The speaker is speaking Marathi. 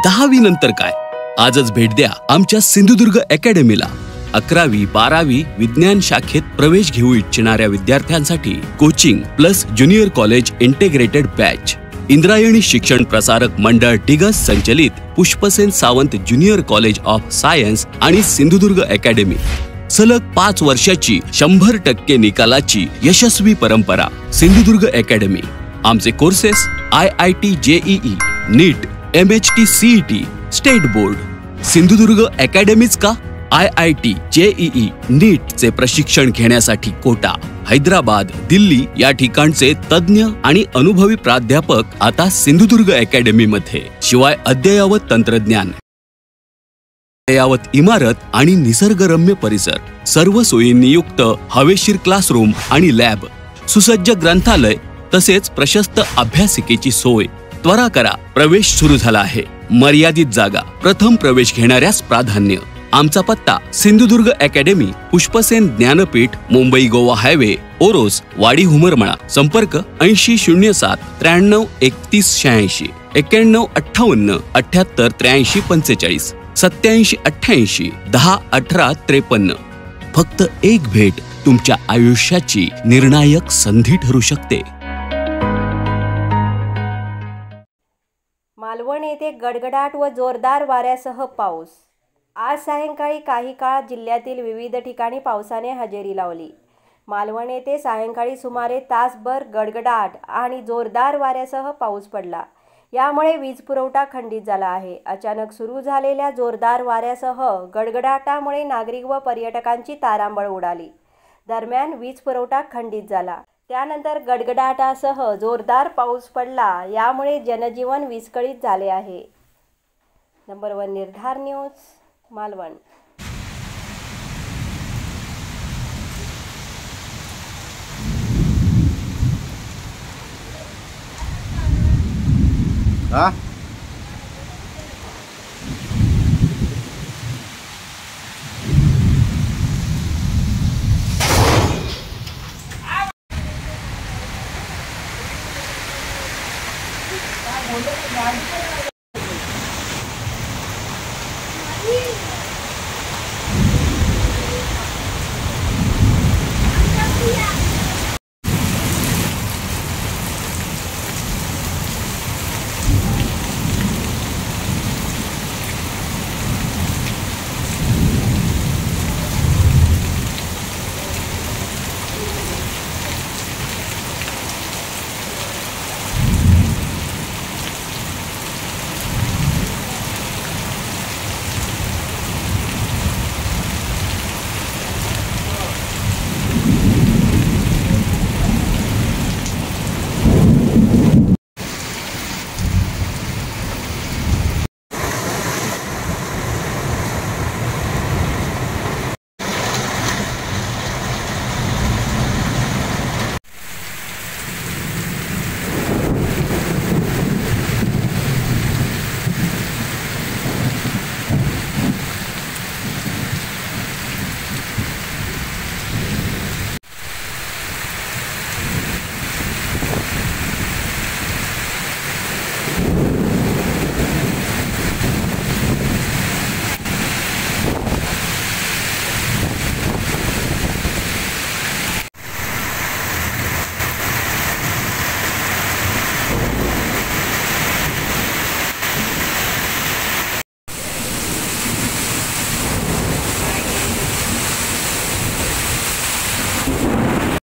10वी नंतर काय? आजच भेट द्या आमच्या सिंधुदुर्ग अकॅडमीला। 11वी 12वी विज्ञान शाखेत प्रवेश घेऊ इच्छिणाऱ्या विद्यार्थ्यांसाठी coaching plus junior college integrated batch. Indrayani शिक्षण प्रसारक मंडळ डिगस संचलित Pushpasen Sawant junior college of science आणि सिंधुदुर्ग अकॅडमी। सलग 5 वर्षाची 100% निकालाची यशस्वी परंपरा। सिंधुदुर्ग अकॅडमी। आमचे courses IIT JEE NEET MHT CET state board. Sindhudurg अकॅडमीच का? IIT JEE नीट चे प्रशिक्षण घेण्यासाठी कोटा। हैदराबाद दिल्ली या ठिकाणचे तज्ञ आणि अनुभवी प्राध्यापक आता सिंधुदुर्ग अकॅडमी मध्ये। शिवाय अद्ययावत तंत्रज्ञान, अद्ययावत इमारत आणि निसर्गरम्य परिसर, सर्व सोयींनी युक्त हवेशीर क्लासरूम आणि लॅब, सुसज्ज ग्रंथालय तसेच प्रशस्त अभ्यासिकेची सोय। त्वरा करा, प्रवेश सुरू झाला आहे। मर्यादित जागा, प्रथम प्रवेश घेणाऱ्यास प्राधान्य। आमचा पत्ता सिंधुदुर्ग अकॅडमी, पुष्पसेन ज्ञानपीठ, मुंबई गोवा हायवे, ओरोस, वाडी हुमरमळा। संपर्क 8007 93 31 86 91 58 78 83 45 87 88 10 18 53। फक्त एक भेट तुमच्या आयुष्याची निर्णायक संधी ठरू शकते। मालवण येथे गडगडाट व जोरदार वाऱ्यासह पाऊस। आज सायंकाळी काही काळ जिल्ह्यातील विविध ठिकाणी पावसाने हजेरी लावली। मालवण येथे सायंकाळी सुमारे तासभर गडगडाट आणि जोरदार वाऱ्यासह पाऊस पडला। यामुळे वीज पुरवठा खंडित झाला आहे। अचानक सुरू झालेल्या जोरदार वाऱ्यासह गडगडाटामुळे नागरिक व पर्यटकांची तारांबळ उडाली। दरम्यान वीज पुरवठा खंडित झाला। त्यानंतर गडगडाटासह जोरदार पाऊस पडला। यामुळे जनजीवन विस्कळीत झाले आहे। नंबर 1 निर्धार न्यूज, मालवण।